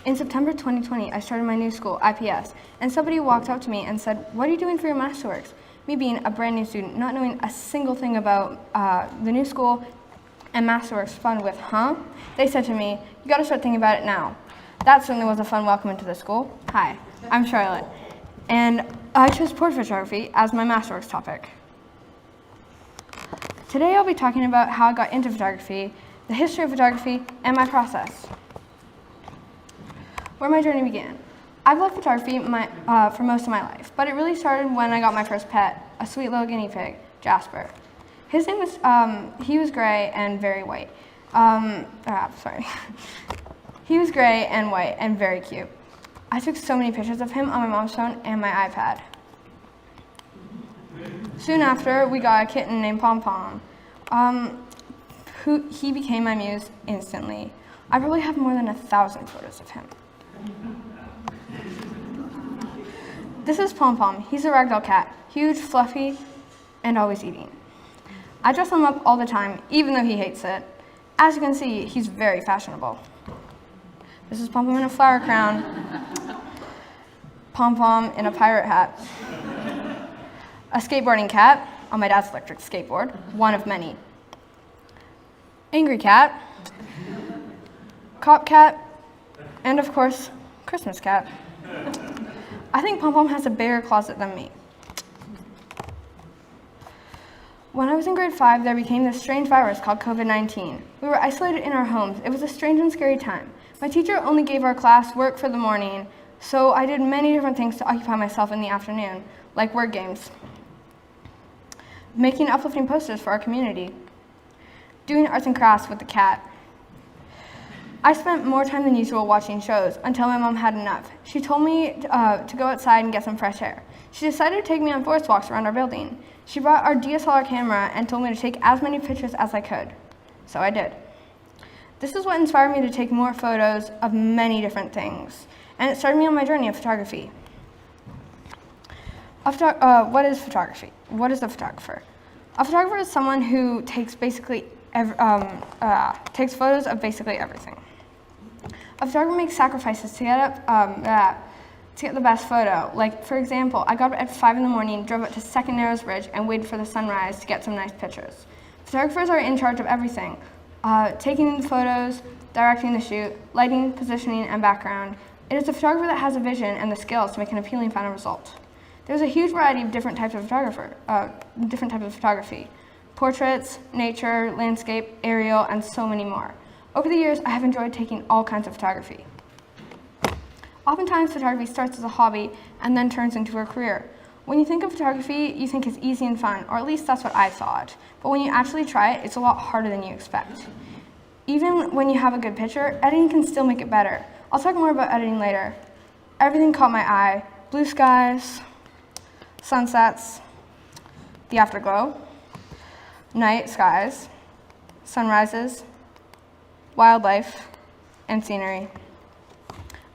In September 2020, I started my new school, IPS, and somebody walked up to me and said, "What are you doing for your Masterworks?" Me being a brand new student, not knowing a single thing about the new school and Masterworks, fun with, huh? They said to me, "You gotta start thinking about it now." That certainly was a fun welcome into the school. Hi, I'm Charlotte, and I chose portrait photography as my Masterworks topic. Today I'll be talking about how I got into photography, the history of photography, and my process. Where my journey began. I've loved photography for most of my life, but it really started when I got my first pet, a sweet little guinea pig, Jasper. His name was, he was gray and very white. He was gray and white and very cute. I took so many pictures of him on my mom's phone and my iPad. Soon after, we got a kitten named Pom Pom. He became my muse instantly. I probably have more than 1,000 photos of him. This is Pom Pom. He's a ragdoll cat, huge, fluffy, and always eating. I dress him up all the time, even though he hates it. As you can see, he's very fashionable. This is Pom Pom in a flower crown, Pom Pom in a pirate hat, a skateboarding cat on my dad's electric skateboard, one of many, angry cat, cop cat, and of course, Christmas cat. I think Pom Pom has a bigger closet than me. When I was in grade 5, there became this strange virus called COVID-19. We were isolated in our homes. It was a strange and scary time. My teacher only gave our class work for the morning, so I did many different things to occupy myself in the afternoon, like word games, making uplifting posters for our community, doing arts and crafts with the cat. I spent more time than usual watching shows until my mom had enough. She told me to go outside and get some fresh air. She decided to take me on forest walks around our building. She brought our DSLR camera and told me to take as many pictures as I could. So I did. This is what inspired me to take more photos of many different things, and it started me on my journey of photography. What is photography? What is a photographer? A photographer is someone who takes photos of basically everything. A photographer makes sacrifices to get the best photo. Like, for example, I got up at 5 in the morning, drove up to Second Narrows Bridge, and waited for the sunrise to get some nice pictures. Photographers are in charge of everything. Taking the photos, directing the shoot, lighting, positioning, and background. It is a photographer that has a vision and the skills to make an appealing final result. There's a huge variety of different types of photography. Portraits, nature, landscape, aerial, and so many more. Over the years, I have enjoyed taking all kinds of photography. Oftentimes, photography starts as a hobby and then turns into a career. When you think of photography, you think it's easy and fun, or at least that's what I thought. But when you actually try it, it's a lot harder than you expect. Even when you have a good picture, editing can still make it better. I'll talk more about editing later. Everything caught my eye: blue skies, sunsets, the afterglow, night skies, sunrises, wildlife, and scenery.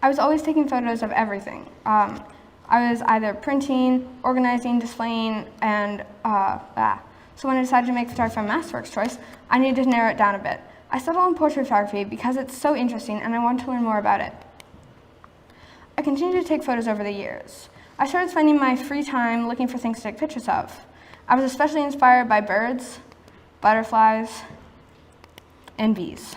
I was always taking photos of everything. I was either printing, organizing, displaying, and So when I decided to make photography my Masterworks choice, I needed to narrow it down a bit. I settled on portrait photography because it's so interesting and I wanted to learn more about it. I continued to take photos over the years. I started spending my free time looking for things to take pictures of. I was especially inspired by birds, butterflies, and bees.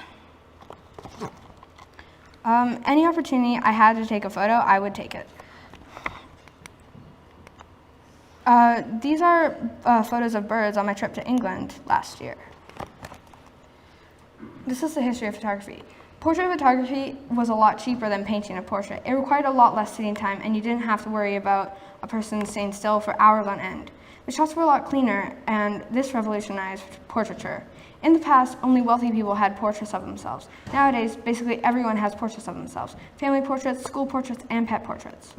Any opportunity I had to take a photo, I would take it. These are photos of birds on my trip to England last year. This is the history of photography. Portrait photography was a lot cheaper than painting a portrait. It required a lot less sitting time, and you didn't have to worry about a person staying still for hours on end. The shots were a lot cleaner, and this revolutionized portraiture. In the past, only wealthy people had portraits of themselves. Nowadays, basically everyone has portraits of themselves: family portraits, school portraits, and pet portraits.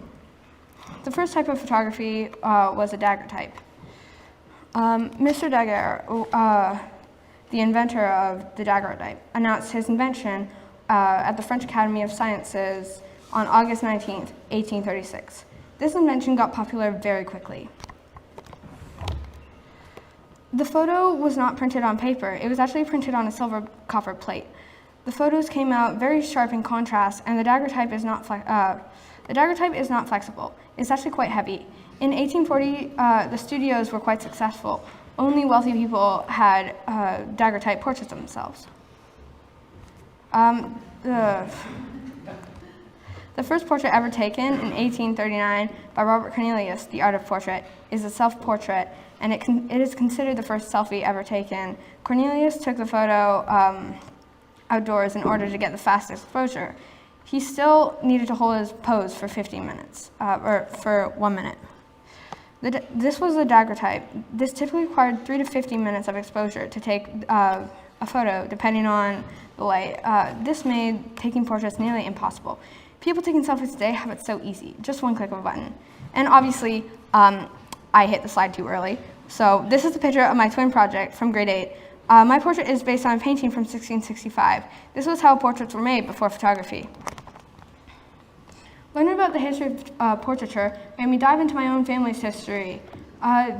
The first type of photography was a daguerreotype. Mr. Daguerre, the inventor of the daguerreotype, announced his invention at the French Academy of Sciences on August 19, 1836. This invention got popular very quickly. The photo was not printed on paper. It was actually printed on a silver copper plate. The photos came out very sharp in contrast, and the daguerreotype is not flexible. It's actually quite heavy. In 1840, the studios were quite successful. Only wealthy people had daguerreotype portraits of themselves. The first portrait ever taken in 1839 by Robert Cornelius, The Art of Portrait, is a self-portrait, and it is considered the first selfie ever taken. Cornelius took the photo outdoors in order to get the fast exposure. He still needed to hold his pose for 15 minutes, or for 1 minute. This was a daguerreotype. This typically required 3 to 15 minutes of exposure to take a photo, depending on the light. This made taking portraits nearly impossible. People taking selfies today have it so easy, just one click of a button. And obviously, I hit the slide too early. So this is a picture of my twin project from grade 8. My portrait is based on a painting from 1665. This was how portraits were made before photography. Learning about the history of portraiture made me dive into my own family's history.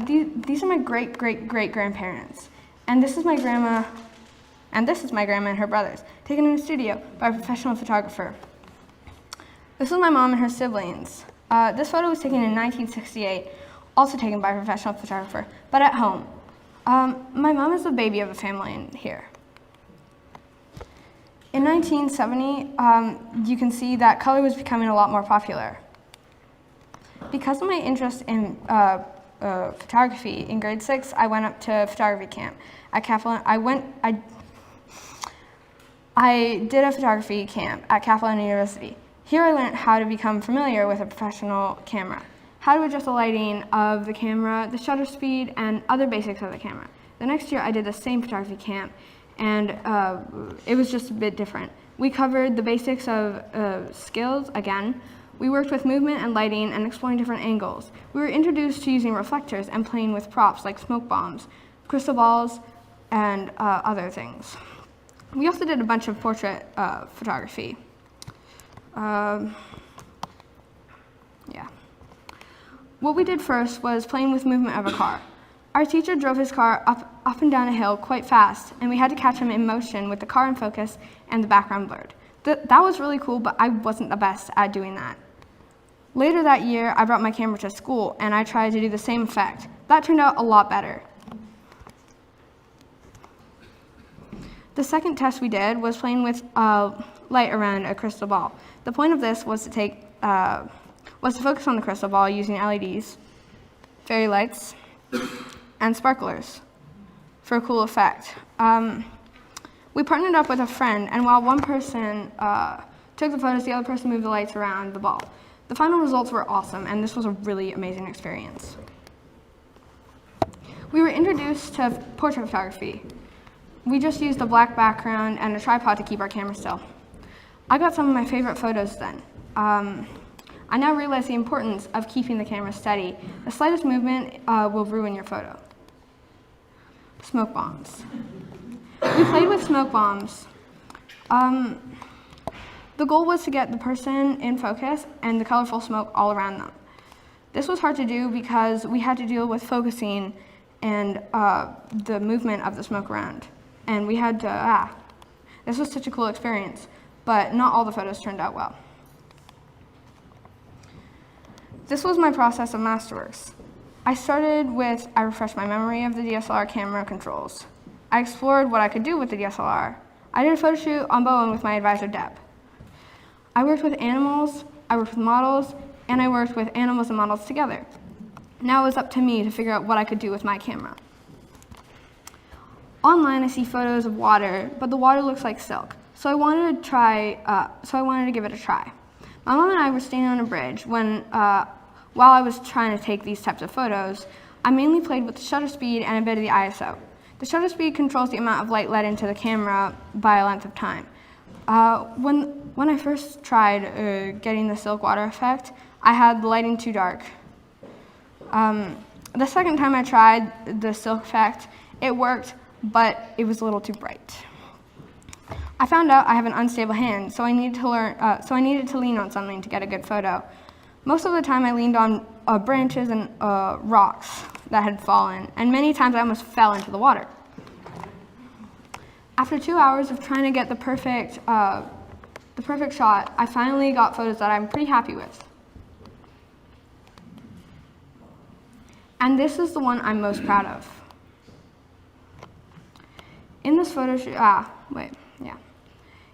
These are my great-great-great-grandparents. And this is my grandma and her brothers, taken in a studio by a professional photographer. This is my mom and her siblings. This photo was taken in 1968, also taken by a professional photographer, but at home. My mom is the baby of the family in here. In 1970, you can see that color was becoming a lot more popular. Because of my interest in photography, in grade 6, I went up to photography camp at Capilano. I did a photography camp at Capilano University. Here I learned how to become familiar with a professional camera, how to adjust the lighting of the camera, the shutter speed, and other basics of the camera. The next year I did the same photography camp, and it was just a bit different. We covered the basics of skills again. We worked with movement and lighting and exploring different angles. We were introduced to using reflectors and playing with props like smoke bombs, crystal balls, and other things. We also did a bunch of portrait photography. What we did first was playing with movement of a car. Our teacher drove his car up and down a hill quite fast, and we had to catch him in motion with the car in focus and the background blurred. That was really cool, but I wasn't the best at doing that. Later that year, I brought my camera to school, and I tried to do the same effect. That turned out a lot better. The second test we did was playing with light around a crystal ball. The point of this was to focus on the crystal ball using LEDs, fairy lights, and sparklers for a cool effect. We partnered up with a friend, and while one person took the photos, the other person moved the lights around the ball. The final results were awesome, and this was a really amazing experience. We were introduced to portrait photography. We just used a black background and a tripod to keep our camera still. I got some of my favorite photos then. I now realize the importance of keeping the camera steady. The slightest movement will ruin your photo. Smoke bombs. We played with smoke bombs. The goal was to get the person in focus and the colorful smoke all around them. This was hard to do because we had to deal with focusing and the movement of the smoke around. And we had to, this was such a cool experience, but not all the photos turned out well. This was my process of Masterworks. I refreshed my memory of the DSLR camera controls. I explored what I could do with the DSLR. I did a photo shoot on Bowen with my advisor, Deb. I worked with animals, I worked with models, and I worked with animals and models together. Now it was up to me to figure out what I could do with my camera. Online, I see photos of water, but the water looks like silk. So I wanted to give it a try. My mom and I were standing on a bridge when, while I was trying to take these types of photos, I mainly played with the shutter speed and a bit of the ISO. The shutter speed controls the amount of light let into the camera by a length of time. When I first tried getting the silk water effect, I had the lighting too dark. The second time I tried the silk effect, it worked, but it was a little too bright. I found out I have an unstable hand, so I needed to lean on something to get a good photo. Most of the time I leaned on branches and rocks that had fallen, and many times I almost fell into the water. After 2 hours of trying to get the perfect shot, I finally got photos that I'm pretty happy with. And this is the one I'm most proud of. In this photo shoot,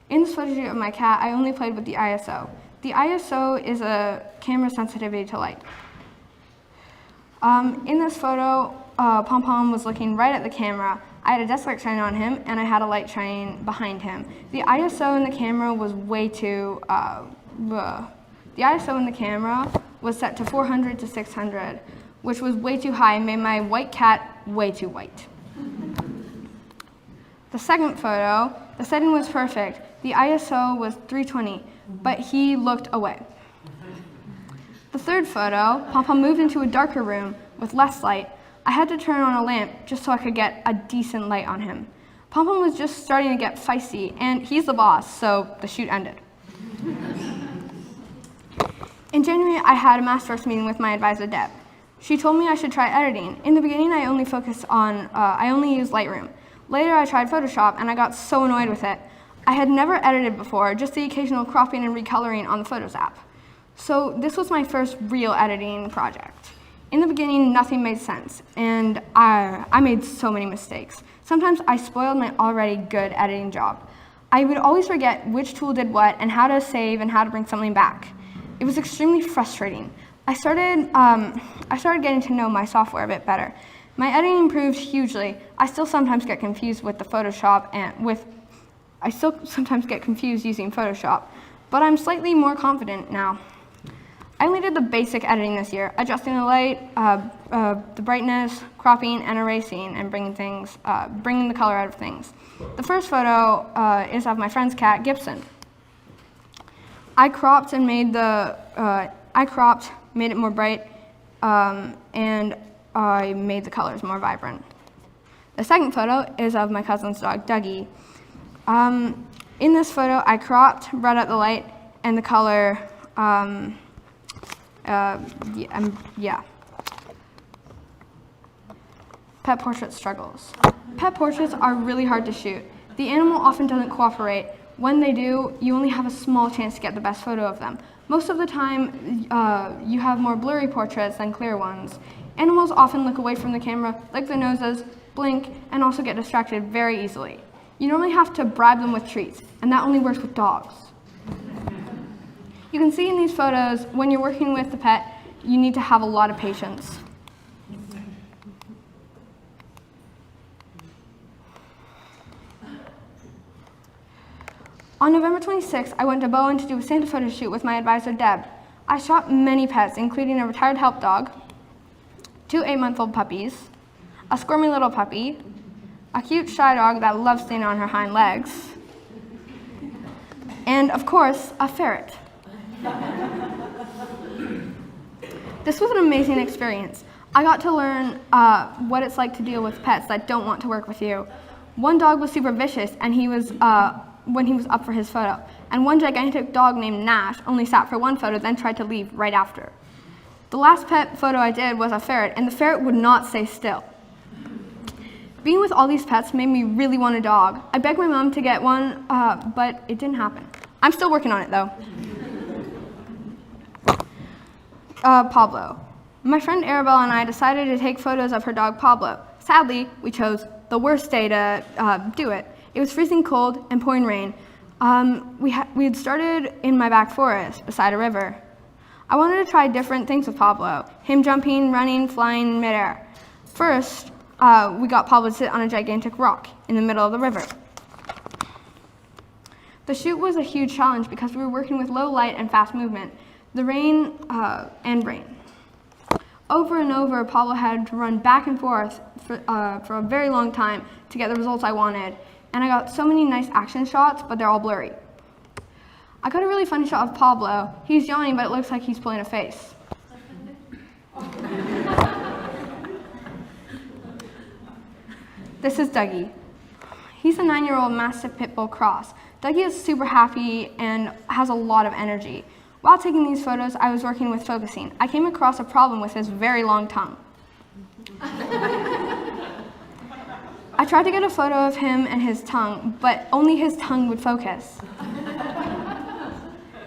In this photo shoot of my cat, I only played with the ISO. The ISO is a camera sensitivity to light. In this photo, Pom Pom was looking right at the camera. I had a desk light shining on him, and I had a light shining behind him. The ISO in the camera was way too, the ISO in the camera was set to 400 to 600, which was way too high and made my white cat way too white. The second photo, the setting was perfect. The ISO was 320, but he looked away. The third photo, Pom Pom moved into a darker room with less light. I had to turn on a lamp just so I could get a decent light on him. Pom Pom was just starting to get feisty, and he's the boss, so the shoot ended. In January, I had a Masterworks meeting with my advisor, Deb. She told me I should try editing. In the beginning, I only used Lightroom. Later, I tried Photoshop, and I got so annoyed with it. I had never edited before, just the occasional cropping and recoloring on the Photos app. So this was my first real editing project. In the beginning, nothing made sense, and I made so many mistakes. Sometimes I spoiled my already good editing job. I would always forget which tool did what and how to save and how to bring something back. It was extremely frustrating. I started getting to know my software a bit better. My editing improved hugely. I still sometimes get confused with the Photoshop I still sometimes get confused using Photoshop, but I'm slightly more confident now. I only did the basic editing this year, adjusting the light, the brightness, cropping and erasing, and bringing the color out of things. The first photo is of my friend's cat, Gibson. I cropped, made it more bright, and I made the colors more vibrant. The second photo is of my cousin's dog, Dougie. In this photo, I cropped, brought out the light, and the color, Pet portrait struggles. Pet portraits are really hard to shoot. The animal often doesn't cooperate. When they do, you only have a small chance to get the best photo of them. Most of the time, you have more blurry portraits than clear ones. Animals often look away from the camera, lick their noses, blink, and also get distracted very easily. You normally have to bribe them with treats, and that only works with dogs. You can see in these photos, when you're working with the pet, you need to have a lot of patience. On November 26th, I went to Bowen to do a Santa photo shoot with my advisor, Deb. I shot many pets, including a retired help dog, 2 8-month-old puppies, a squirmy little puppy, a cute shy dog that loves standing on her hind legs, and of course, a ferret. This was an amazing experience. I got to learn what it's like to deal with pets that don't want to work with you. One dog was super vicious, and when he was up for his photo, and one gigantic dog named Nash only sat for one photo, then tried to leave right after. The last pet photo I did was a ferret, and the ferret would not stay still. Being with all these pets made me really want a dog. I begged my mom to get one, but it didn't happen. I'm still working on it, though. Pablo. My friend Arabelle and I decided to take photos of her dog, Pablo. Sadly, we chose the worst day to do it. It was freezing cold and pouring rain. We had started in my back forest beside a river. I wanted to try different things with Pablo, him jumping, running, flying in midair. First, we got Pablo to sit on a gigantic rock in the middle of the river. The shoot was a huge challenge because we were working with low light and fast movement, the rain and rain. Over and over, Pablo had to run back and forth for a very long time to get the results I wanted. And I got so many nice action shots, but they're all blurry. I got a really funny shot of Pablo. He's yawning, but it looks like he's pulling a face. This is Dougie. He's a 9-year-old Mastiff Pit Bull cross. Dougie is super happy and has a lot of energy. While taking these photos, I was working with focusing. I came across a problem with his very long tongue. I tried to get a photo of him and his tongue, but only his tongue would focus.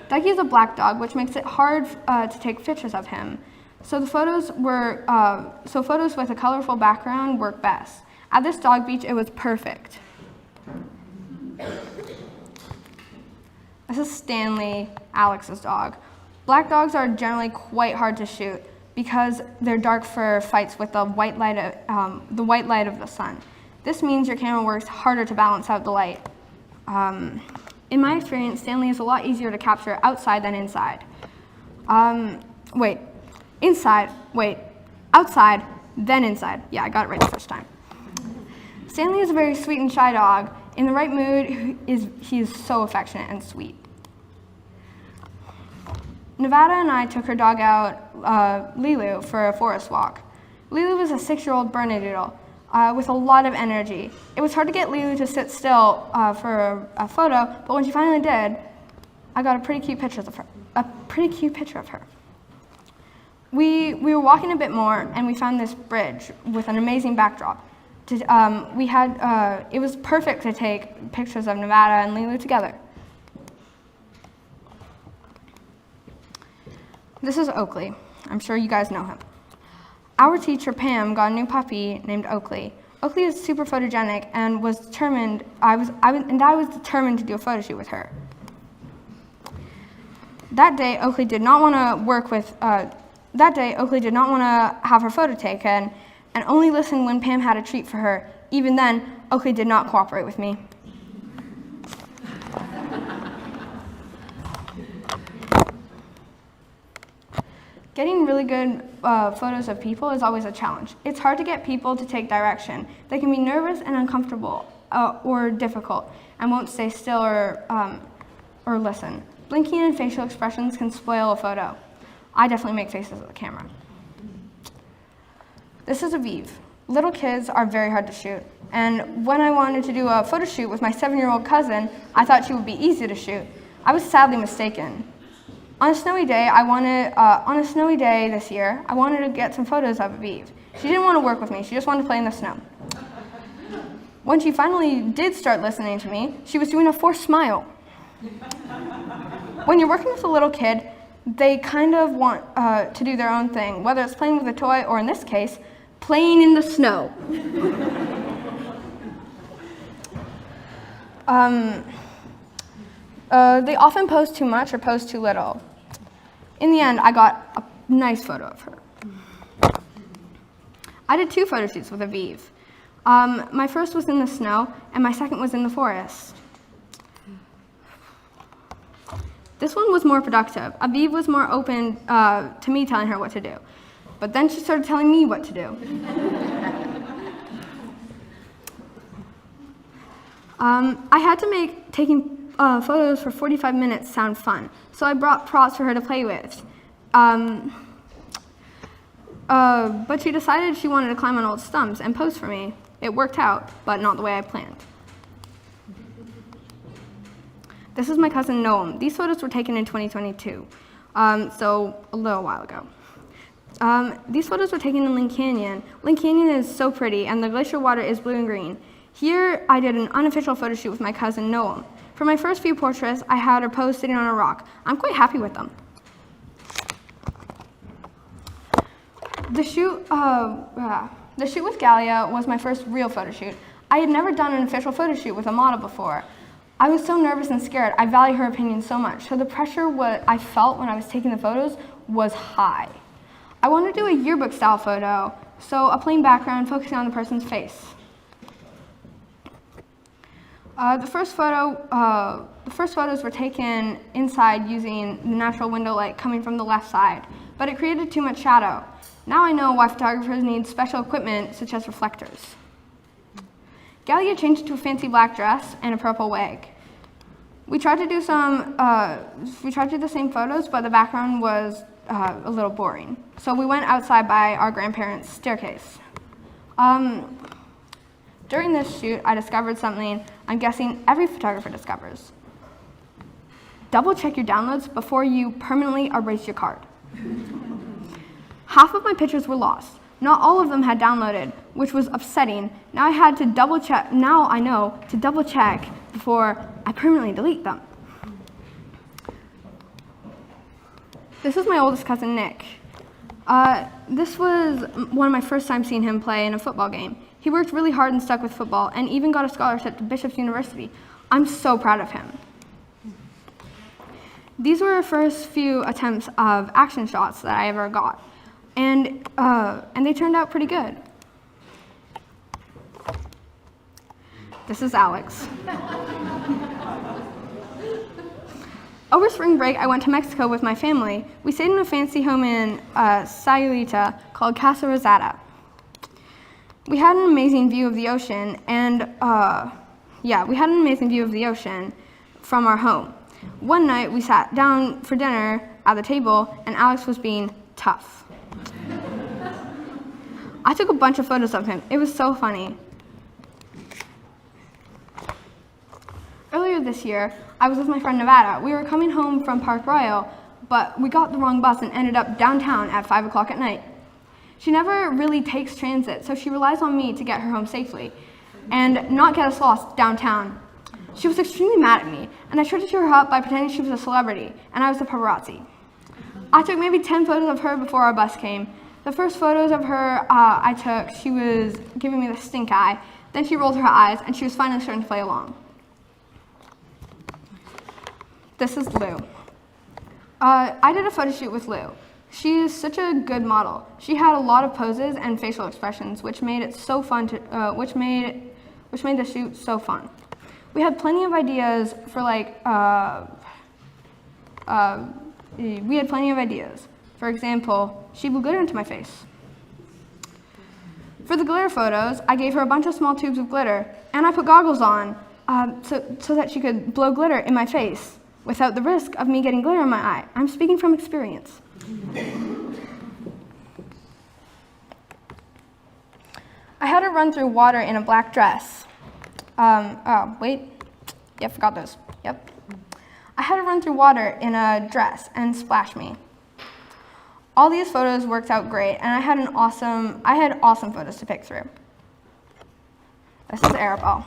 Ducky is a black dog, which makes it hard to take pictures of him. So photos with a colorful background work best. At this dog beach, it was perfect. This is Stanley, Alex's dog. Black dogs are generally quite hard to shoot because their dark fur fights with the white light of the sun. This means your camera works harder to balance out the light. In my experience, Stanley is a lot easier to capture outside than inside. Outside, then inside. Yeah, I got it right the first time. Stanley is a very sweet and shy dog. In the right mood, he is so affectionate and sweet. Nevada and I took her dog out, Lilu, for a forest walk. Lilu was a 6-year-old Bernedoodle with a lot of energy. It was hard to get Lilu to sit still for a photo, but when she finally did, I got a pretty cute picture of her. We were walking a bit more, and we found this bridge with an amazing backdrop. It was perfect to take pictures of Nevada and Lilu together. This is Oakley. I'm sure you guys know him. Our teacher, Pam, got a new puppy named Oakley. Oakley is super photogenic and I was determined to do a photo shoot with her. That day, Oakley did not want to have her photo taken and only listened when Pam had a treat for her. Even then, Oakley did not cooperate with me. Getting really good photos of people is always a challenge. It's hard to get people to take direction. They can be nervous and uncomfortable or difficult and won't stay still or listen. Blinking and facial expressions can spoil a photo. I definitely make faces at the camera. This is Aviv. Little kids are very hard to shoot. And when I wanted to do a photo shoot with my 7-year-old cousin, I thought she would be easy to shoot. I was sadly mistaken. On a snowy day this year, I wanted to get some photos of Aviv. She didn't want to work with me, she just wanted to play in the snow. When she finally did start listening to me, she was doing a forced smile. When you're working with a little kid, they kind of want to do their own thing, whether it's playing with a toy or, in this case, playing in the snow. They often pose too much or pose too little. In the end, I got a nice photo of her. I did 2 photo shoots with Aviv. My first was in the snow, and my second was in the forest. This one was more productive. Aviv was more open to me telling her what to do. But then she started telling me what to do. I had to make taking photos for 45 minutes sound fun, so I brought props for her to play with. But she decided she wanted to climb on old stumps and pose for me. It worked out, but not the way I planned. This is my cousin Noam. These photos were taken in 2022, so a little while ago. These photos were taken in Lynn Canyon. Lynn Canyon is so pretty, and the glacier water is blue and green. Here, I did an unofficial photo shoot with my cousin Noam. For my first few portraits, I had her pose sitting on a rock. I'm quite happy with them. The shoot with Galia was my first real photo shoot. I had never done an official photo shoot with a model before. I was so nervous and scared. I value her opinion so much, so the pressure I felt when I was taking the photos was high. I wanted to do a yearbook style photo, so a plain background focusing on the person's face. The first photos were taken inside using the natural window light coming from the left side, but it created too much shadow. Now I know why photographers need special equipment such as reflectors. Galia changed to a fancy black dress and a purple wig. We tried to do the same photos, but the background was a little boring. So we went outside by our grandparents' staircase. During this shoot, I discovered something I'm guessing every photographer discovers. Double check your downloads before you permanently erase your card. Half of my pictures were lost. Not all of them had downloaded, which was upsetting. Now I had to double check, now I know to double check before I permanently delete them. This is my oldest cousin, Nick. This was one of my first times seeing him play in a football game. He worked really hard and stuck with football and even got a scholarship to Bishop's University. I'm so proud of him. These were our first few attempts of action shots that I ever got, and they turned out pretty good. This is Alex. Over spring break, I went to Mexico with my family. We stayed in a fancy home in Sayulita called Casa Rosada. We had an amazing view of the ocean, and we had an amazing view of the ocean from our home. One night, we sat down for dinner at the table, and Alex was being tough. I took a bunch of photos of him. It was so funny. Earlier this year, I was with my friend Nevada. We were coming home from Park Royal, but we got the wrong bus and ended up downtown at 5 o'clock at night. She never really takes transit, so she relies on me to get her home safely and not get us lost downtown. She was extremely mad at me, and I tried to cheer her up by pretending she was a celebrity, and I was the paparazzi. I took maybe 10 photos of her before our bus came. The first photos of her I took, she was giving me the stink eye. Then she rolled her eyes, and she was finally starting to play along. This is Lou. I did a photo shoot with Lou. She is such a good model. She had a lot of poses and facial expressions, which made it so fun which made the shoot so fun. We had plenty of ideas for For example, she blew glitter into my face. For the glitter photos, I gave her a bunch of small tubes of glitter, and I put goggles on so that she could blow glitter in my face without the risk of me getting glitter in my eye. I'm speaking from experience. I had her run through water in a black dress. Forgot those. Yep. I had her run through water in a dress and splash me. All these photos worked out great, and I had awesome photos to pick through. This is Arabelle.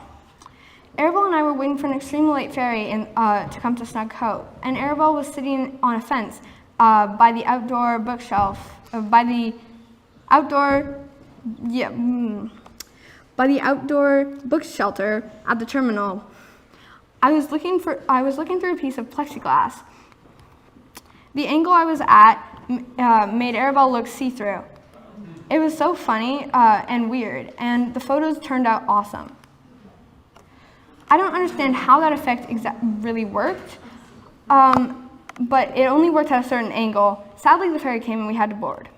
Arabelle and I were waiting for an extremely late ferry to come to Snug Cove, and Arabelle was sitting on a fence by the outdoor bookshelf, by the outdoor book shelter at the terminal. I was looking through a piece of plexiglass. The angle I was at made Arabelle look see-through. It was so funny and weird, and the photos turned out awesome. I don't understand how that effect really worked, but it only worked at a certain angle. Sadly, the ferry came and we had to board.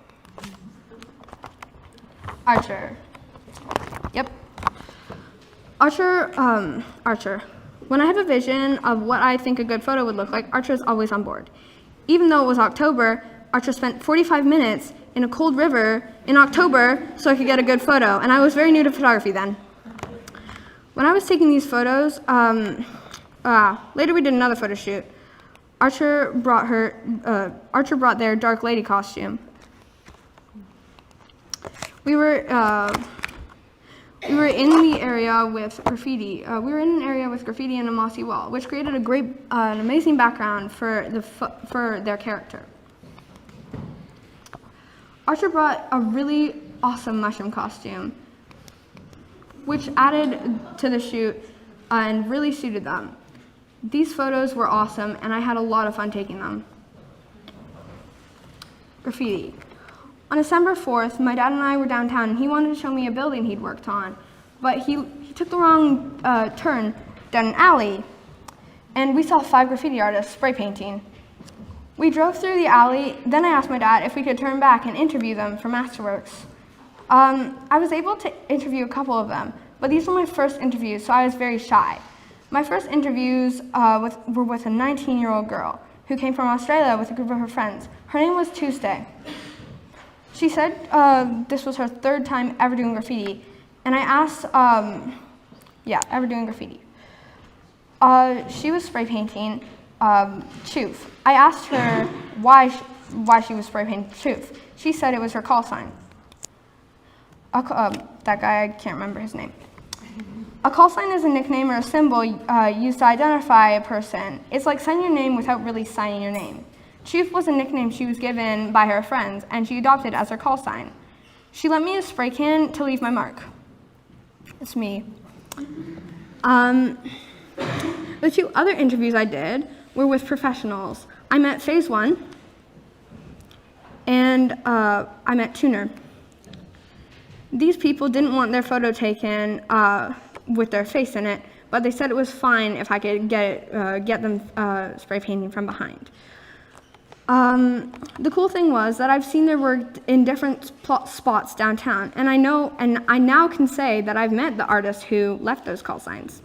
Archer. Yep. Archer. When I have a vision of what I think a good photo would look like, Archer is always on board. Even though it was October, Archer spent 45 minutes in a cold river in October so I could get a good photo, and I was very new to photography then. When I was taking these photos, later we did another photo shoot. Archer brought their Dark Lady costume. We were in the area with graffiti. We were in an area with graffiti and a mossy wall, which created an amazing background for their character. Archer brought a really awesome mushroom costume, which added to the shoot and really suited them. These photos were awesome, and I had a lot of fun taking them. Graffiti. On December 4th, my dad and I were downtown, and he wanted to show me a building he'd worked on, but he took the wrong turn down an alley, and we saw 5 graffiti artists spray painting. We drove through the alley, then I asked my dad if we could turn back and interview them for Masterworks. I was able to interview a couple of them, but these were my first interviews, so I was very shy. My first interviews were with a 19-year-old girl who came from Australia with a group of her friends. Her name was Tuesday. She said this was her 3rd time ever doing graffiti, and I asked, ever doing graffiti. She was spray painting Choof. I asked her why she was spray painting Choof. She said it was her call sign. that guy, I can't remember his name. A call sign is a nickname or a symbol used to identify a person. It's like signing your name without really signing your name. Chief was a nickname she was given by her friends, and she adopted as her call sign. She lent me a spray can to leave my mark. It's me. The 2 other interviews I did were with professionals. I met Phase 1, and I met Tuner. These people didn't want their photo taken with their face in it, but they said it was fine if I could get them spray painting from behind. The cool thing was that I've seen their work in different spots downtown, and I now can say that I've met the artist who left those call signs.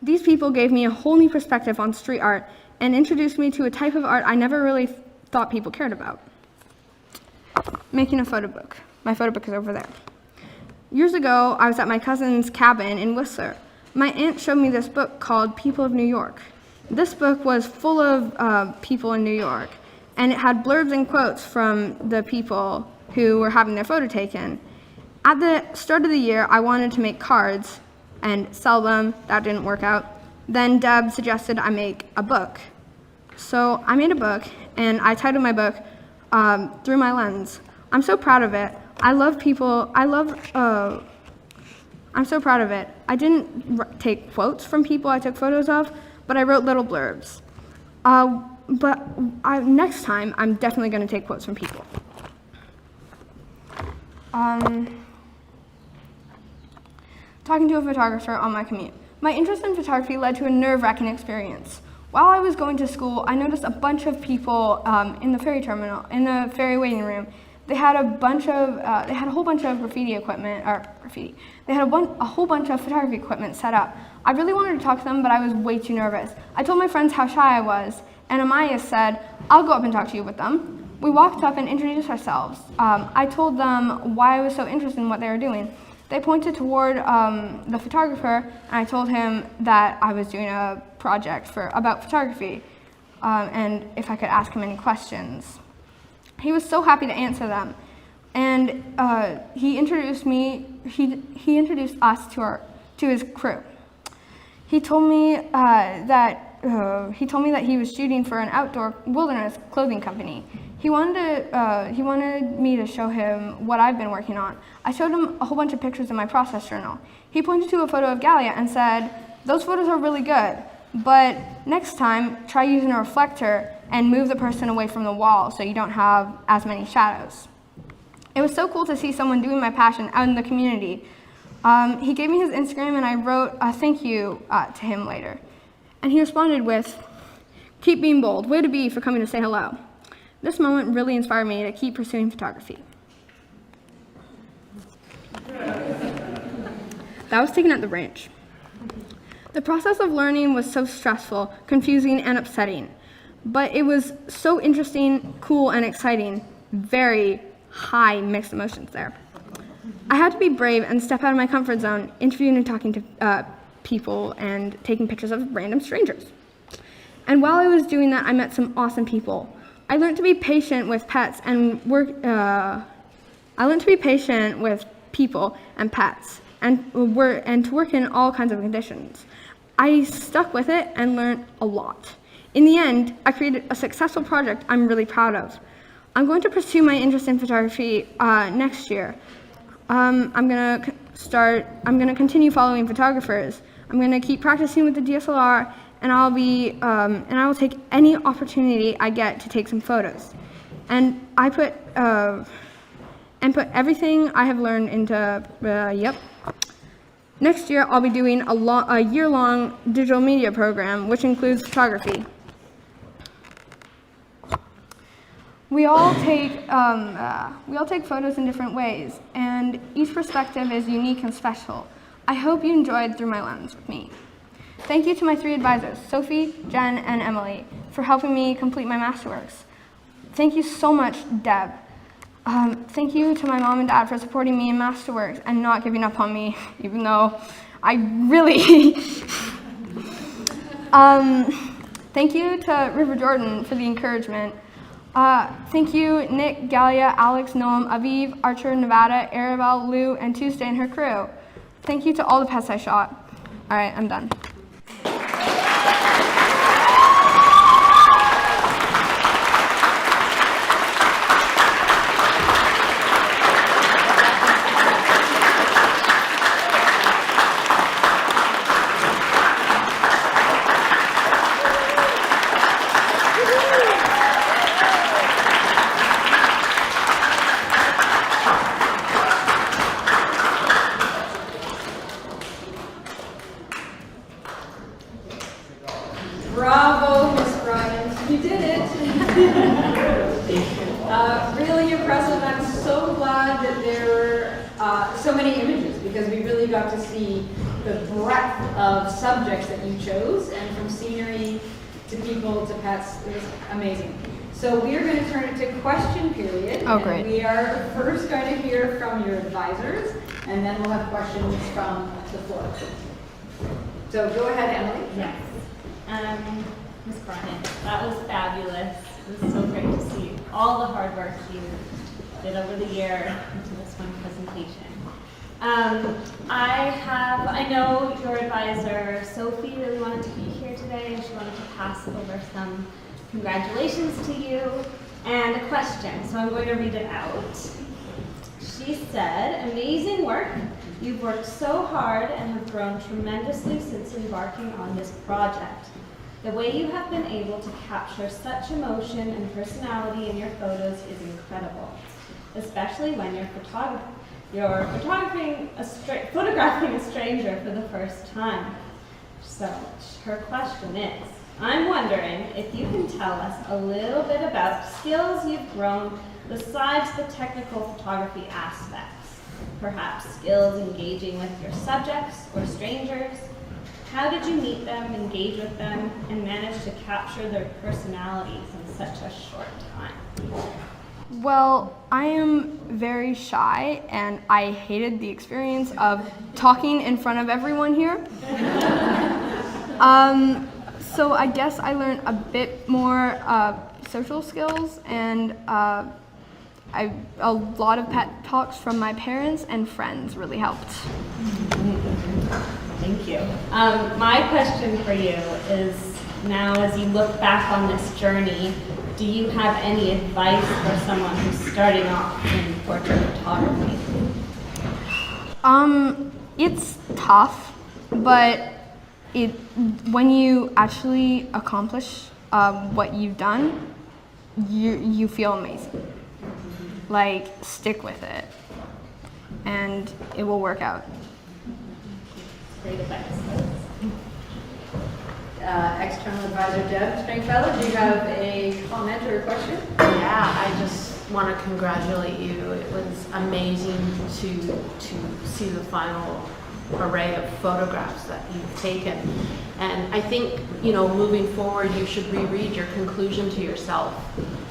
These people gave me a whole new perspective on street art and introduced me to a type of art I never really thought people cared about. Making a photo book. My photo book is over there. Years ago, I was at my cousin's cabin in Whistler. My aunt showed me this book called People of New York. This book was full of people in New York, and it had blurbs and quotes from the people who were having their photo taken. At the start of the year, I wanted to make cards and sell them. That didn't work out. Then Deb suggested I make a book. So I made a book, and I titled my book Through My Lens. I'm so proud of it. I'm so proud of it. I didn't take quotes from people I took photos of, but I wrote little blurbs. Next time, I'm definitely going to take quotes from people. Talking to a photographer on my commute. My interest in photography led to a nerve-wracking experience. While I was going to school, I noticed a bunch of people in the ferry terminal, in the ferry waiting room. They had a whole bunch of graffiti equipment, They had a whole bunch of photography equipment set up. I really wanted to talk to them, but I was way too nervous. I told my friends how shy I was, and Amaya said, "I'll go up and talk to you with them." We walked up and introduced ourselves. I told them why I was so interested in what they were doing. They pointed toward the photographer, and I told him that I was doing a project about photography, and if I could ask him any questions. He was so happy to answer them, and he introduced us to his crew. He told me that he was shooting for an outdoor wilderness clothing company. He wanted me to show him what I've been working on. I showed him a whole bunch of pictures in my process journal. He pointed to a photo of Gallia and said, "Those photos are really good, but next time try using a reflector and move the person away from the wall so you don't have as many shadows." It was so cool to see someone doing my passion out in the community. He gave me his Instagram, and I wrote a thank you to him later. And he responded with, "Keep being bold. Way to be for coming to say hello." This moment really inspired me to keep pursuing photography. That was taken at the ranch. The process of learning was so stressful, confusing, and upsetting, but it was so interesting, cool, and exciting. Very high mixed emotions there. I had to be brave and step out of my comfort zone, interviewing and talking to people and taking pictures of random strangers. And while I was doing that, I met some awesome people. I learned to be patient with pets and people and pets, and to work in all kinds of conditions. I stuck with it and learned a lot. In the end, I created a successful project I'm really proud of. I'm going to pursue my interest in photography next year. I'm gonna continue following photographers. I'm gonna keep practicing with the DSLR, and I will take any opportunity I get to take some photos. And I put everything I have learned into Next year, I'll be doing a year-long digital media program, which includes photography. We all take photos in different ways, and each perspective is unique and special. I hope you enjoyed Through My Lens with me. Thank you to my 3 advisors, Sophie, Jen, and Emily, for helping me complete my Masterworks. Thank you so much, Deb. Thank you to my mom and dad for supporting me in Masterworks and not giving up on me, even though I really... Thank you to River Jordan for the encouragement. Thank you, Nick, Galia, Alex, Noam, Aviv, Archer, Nevada, Arabelle, Lou, and Tuesday and her crew. Thank you to all the pets I shot. All right, I'm done. Bravo, Miss Bryant. You did it. Really impressive. I'm so glad that there were so many images because we really got to see the breadth of subjects that you chose, and from scenery to people to pets. It was amazing. So we are going to turn it to question period. Oh, great. And we are first going to hear from your advisors, and then we'll have questions from the floor. So go ahead, Emily. Yes. Ms. Bryant, that was fabulous. It was so great to see all the hard work you did over the year into this one presentation. I know your advisor, Sophie, really wanted to be here today, and she wanted to pass over some congratulations to you and a question, so I'm going to read it out. She said, amazing work. You've worked so hard and have grown tremendously since embarking on this project. The way you have been able to capture such emotion and personality in your photos is incredible, especially when you're photographing a stranger for the first time. So her question is, I'm wondering if you can tell us a little bit about skills you've grown besides the technical photography aspects, perhaps skills engaging with your subjects or strangers. How did you meet them, engage with them, and manage to capture their personalities in such a short time? Well, I am very shy, and I hated the experience of talking in front of everyone here. So I guess I learned a bit more social skills, and a lot of pet talks from my parents and friends really helped. Thank you. My question for you is, now as you look back on this journey, do you have any advice for someone who's starting off in portrait photography? It's tough, but when you actually accomplish what you've done, you feel amazing. Like, stick with it, and it will work out. Great advice. External advisor Deb Stringfellow, do you have a comment or a question? Yeah, I just want to congratulate you. It was amazing to see the final array of photographs that you've taken. And I think, moving forward, you should reread your conclusion to yourself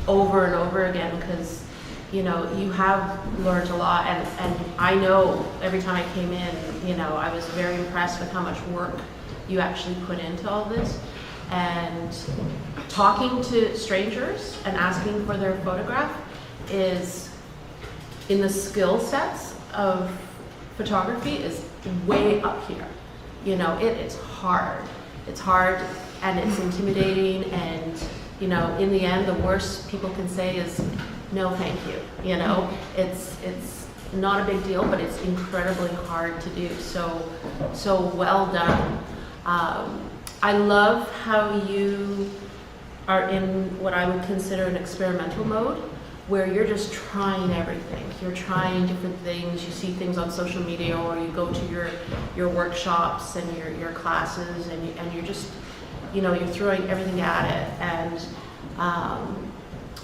over and over again, because you have learned a lot, and I know every time I came in, I was very impressed with how much work you actually put into all this. And talking to strangers and asking for their photograph is, in the skill sets of photography, is way up here. It is hard. It's hard and it's intimidating, and in the end, the worst people can say is no thank you. It's not a big deal, but it's incredibly hard to do. So well done. I love how you are in what I would consider an experimental mode, where you're just trying everything. You're trying different things. You see things on social media, or you go to your workshops and your classes, and you're just, you're throwing everything at it,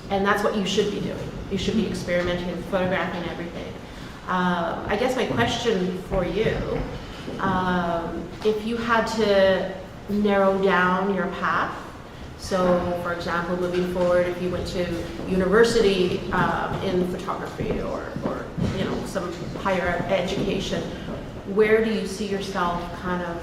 and that's what you should be doing. You should be experimenting and photographing everything. I guess my question for you, if you had to narrow down your path, so for example, moving forward, if you went to university in photography or some higher education, where do you see yourself kind of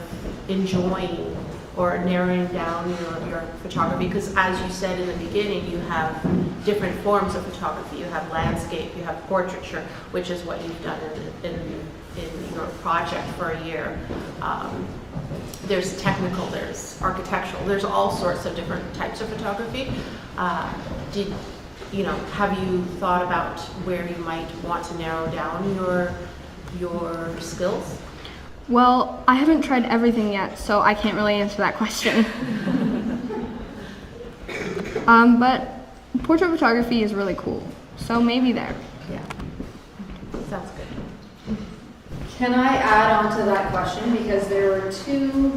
enjoying or narrowing down your photography? Because as you said in the beginning, you have different forms of photography. You have landscape, you have portraiture, which is what you've done in your project for a year. There's technical, there's architectural, there's all sorts of different types of photography. Have you thought about where you might want to narrow down your skills? Well, I haven't tried everything yet, so I can't really answer that question. But portrait photography is really cool, so maybe there. Yeah, sounds good. Can I add on to that question? Because there were two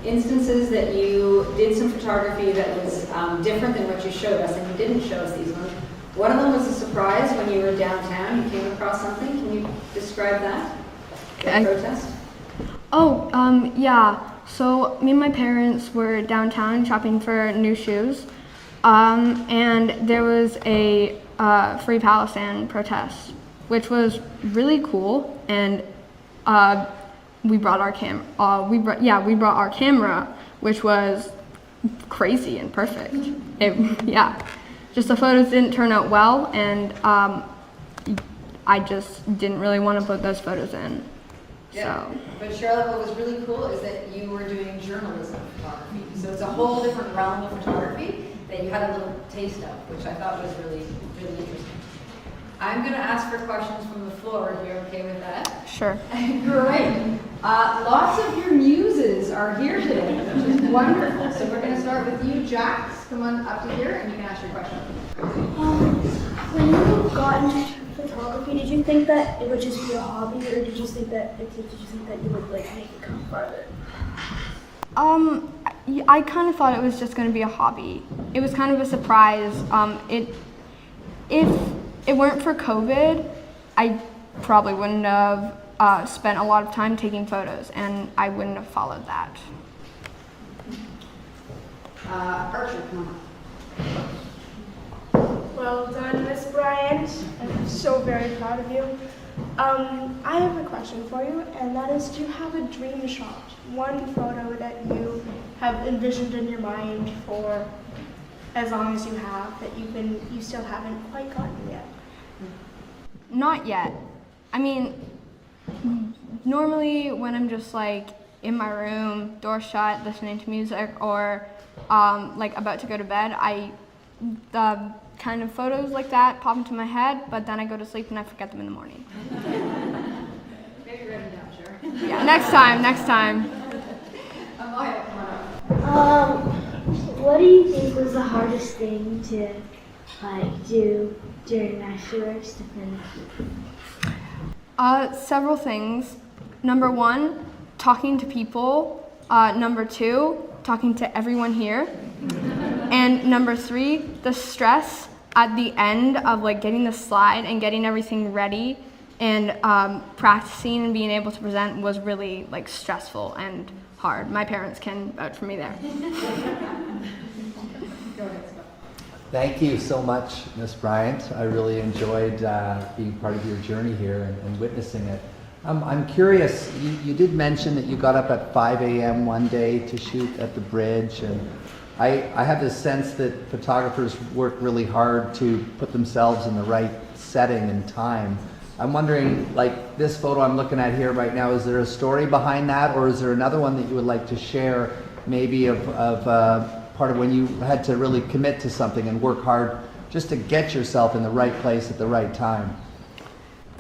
instances that you did some photography that was different than what you showed us, and you didn't show us these ones. One of them was a surprise when you were downtown, you came across something. Can you describe that? The protest? Oh, yeah. So me and my parents were downtown shopping for new shoes, and there was a Free Palestine protest, which was really cool, and we brought our we brought our camera, which was crazy and perfect. Just the photos didn't turn out well, and I just didn't really want to put those photos in. Yeah. So. But Charlotte, what was really cool is that you were doing journalism photography. So it's a whole different realm of photography that you had a little taste of, which I thought was really, really interesting. I'm going to ask for questions from the floor, if you're okay with that. Sure. Great. Lots of your muses are here today, which is wonderful. So we're going to start with you, Jax. Come on up to here and you can ask your question. When you got into photography, did you think that it would just be a hobby, or did you think that you would like make it come farther? I kind of thought it was just going to be a hobby. It was kind of a surprise. If it weren't for COVID, I probably wouldn't have spent a lot of time taking photos, and I wouldn't have followed that. Archer, come Well done, Miss Bryant. I'm so very proud of you. I have a question for you, and that is, do you have a dream shot? One photo that you have envisioned in your mind for as long as you have, that you still haven't quite gotten yet? Not yet. I mean, normally when I'm just like in my room, door shut, listening to music, or like about to go to bed, the kind of photos like that pop into my head, but then I go to sleep and I forget them in the morning. Maybe write them down, sure. Yeah, next time. Amaya, come on up. What do you think was the hardest thing to do during Masterworks to finish? Several things. Number one, talking to people. Number two, talking to everyone here. And number three, the stress at the end of like getting the slide and getting everything ready and practicing and being able to present was really like stressful and hard. My parents can vouch for me there. Thank you so much, Ms. Bryant. I really enjoyed being part of your journey here and witnessing it. I'm curious, you did mention that you got up at 5 a.m. one day to shoot at the bridge, and I have this sense that photographers work really hard to put themselves in the right setting and time. I'm wondering, like this photo I'm looking at here right now, is there a story behind that, or is there another one that you would like to share, maybe of part of when you had to really commit to something and work hard just to get yourself in the right place at the right time?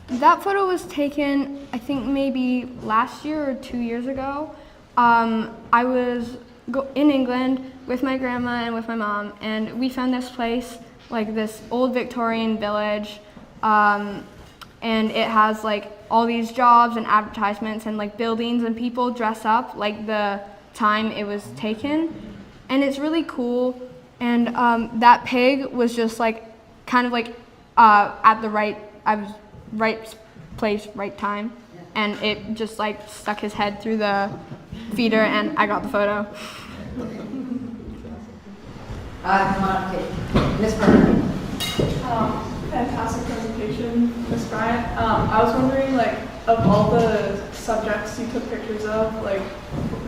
That photo was taken, I think maybe last year or 2 years ago. I was in England with my grandma and with my mom, and we found this place, like this old Victorian village, and it has like all these jobs and advertisements and like buildings, and people dress up like the time it was taken, and it's really cool. And that pig was just like kind of like at the right place, right time, and it just like stuck his head through the feeder, and I got the photo. Come on up, Kate. Miss Bryant. Fantastic presentation, Ms. Bryant. I was wondering, like, of all the subjects you took pictures of, like,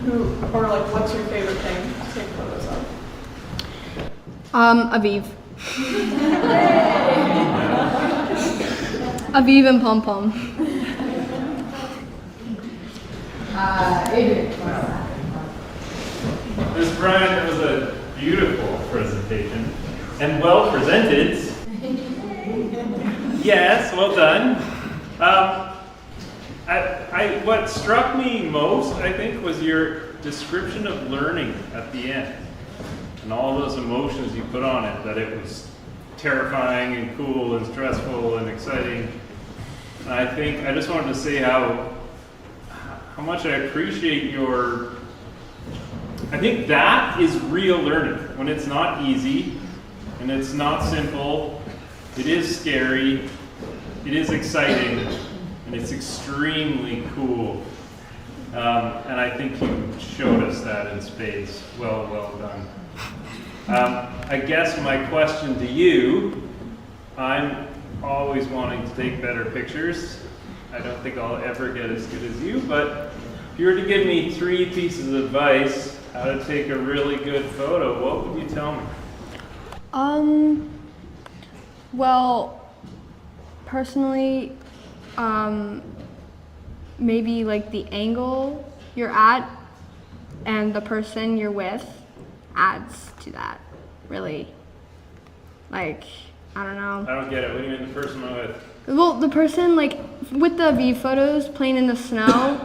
who, or like, what's your favorite thing to take photos of? Aviv. Aviv and Pom Pom. Adrian. Ms. Bryant, that was a beautiful presentation and well presented. Yes, well done. What struck me most, I think, was your description of learning at the end and all those emotions you put on it, that it was terrifying and cool and stressful and exciting. And I think I just wanted to say how much I appreciate your, I think that is real learning, when it's not easy and it's not simple, it is scary, it is exciting, and it's extremely cool. And I think you showed us that in spades. Well done. I guess my question to you, I'm always wanting to take better pictures. I don't think I'll ever get as good as you, but if you were to give me 3 pieces of advice how to take a really good photo, what would you tell me? Well, personally, maybe like the angle you're at and the person you're with adds to that, really. Like, I don't know. I don't get it. What do you mean the person I'm with? Well, the person, like, with the V photos playing in the snow,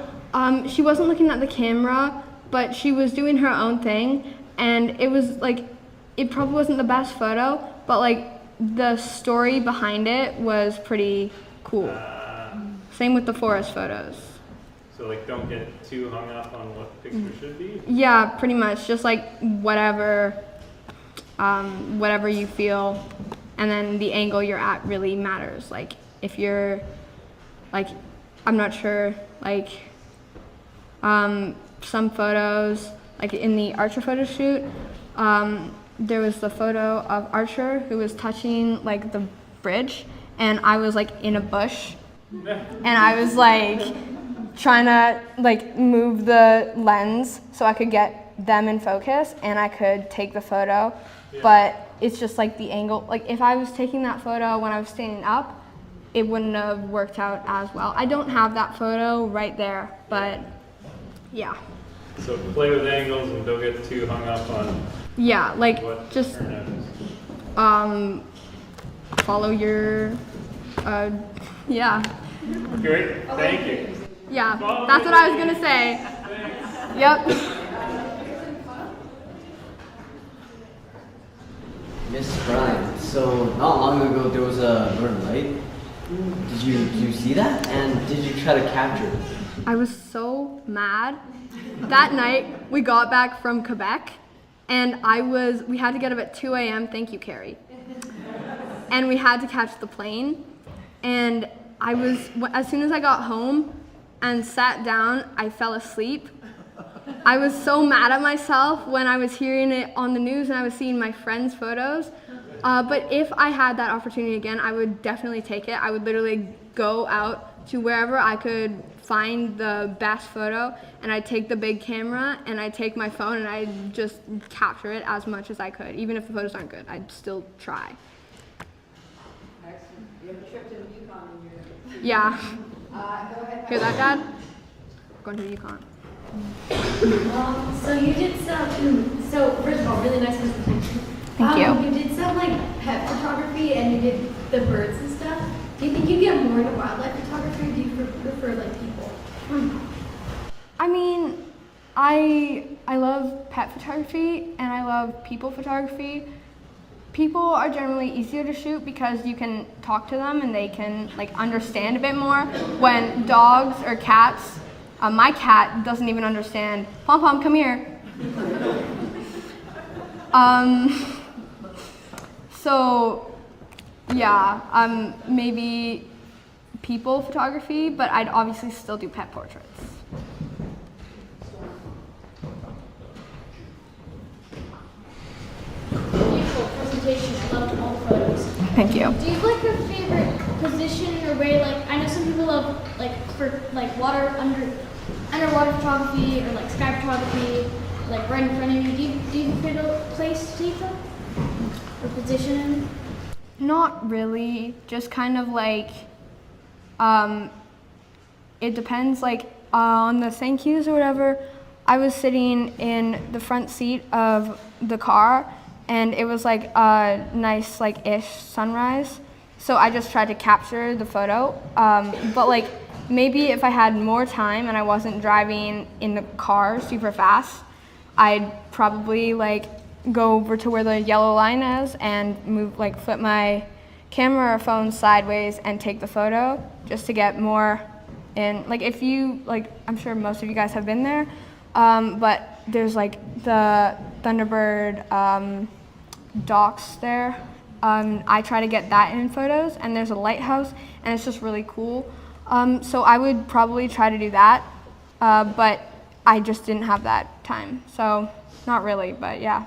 she wasn't looking at the camera, but she was doing her own thing, and it was, like, it probably wasn't the best photo, but, like, the story behind it was pretty cool. Same with the forest photos. So, like, don't get too hung up on what the picture should be? Yeah, pretty much. Just, like, whatever you feel, and then the angle you're at really matters. Like, if you're, like, I'm not sure, like, some photos, like in the Archer photo shoot, there was the photo of Archer who was touching, like, the bridge, and I was, like, in a bush, and I was, like, trying to, like, move the lens so I could get them in focus, and I could take the photo, but it's just, like, the angle. Like, if I was taking that photo when I was standing up, it wouldn't have worked out as well. I don't have that photo right there, but yeah. So play with angles and don't get too hung up on Yeah, like, what just turnout is. follow your, yeah. Great, thank you. Yeah, that's what I was gonna say. Yep. Miss Bryant, so not long ago there was a northern light. Did you see that? And did you try to capture it? I was so mad. That night, we got back from Quebec, and we had to get up at 2 a.m., thank you, Carrie. And we had to catch the plane, and as soon as I got home and sat down, I fell asleep. I was so mad at myself when I was hearing it on the news and I was seeing my friends' photos. But if I had that opportunity again, I would definitely take it. I would literally go out to wherever I could find the best photo, and I'd take the big camera and I'd take my phone and I'd just capture it as much as I could. Even if the photos aren't good, I'd still try. Excellent. You have a trip to the Yukon in your... Yeah. Go ahead. Hear that, Dad? Going to the Yukon. So you did some, so first of all, really nice presentation. Thank you. You did some like pet photography and you did the birds and stuff. Do you think you get more into wildlife photography, or do you prefer like people? I mean, I love pet photography and I love people photography. People are generally easier to shoot because you can talk to them and they can like understand a bit more. When dogs or cats, my cat doesn't even understand. Pom Pom, come here. So yeah, maybe people photography, but I'd obviously still do pet portraits. Beautiful presentation. I loved all the photos. Thank you. Do you have like a favorite position or way? Like I know some people love like for like underwater photography or like sky photography, like right in front of you. Do you have a favorite place to take them? for positioning? Not really, just kind of like, it depends, like on the thank yous or whatever, I was sitting in the front seat of the car and it was like a nice like ish sunrise. So I just tried to capture the photo, but like maybe if I had more time and I wasn't driving in the car super fast, I'd probably like go over to where the yellow line is and move, like flip my camera or phone sideways and take the photo just to get more in. Like if you, like I'm sure most of you guys have been there, but there's like the Thunderbird docks there. I try to get that in photos, and there's a lighthouse and it's just really cool. So I would probably try to do that, but I just didn't have that time. So not really, but yeah.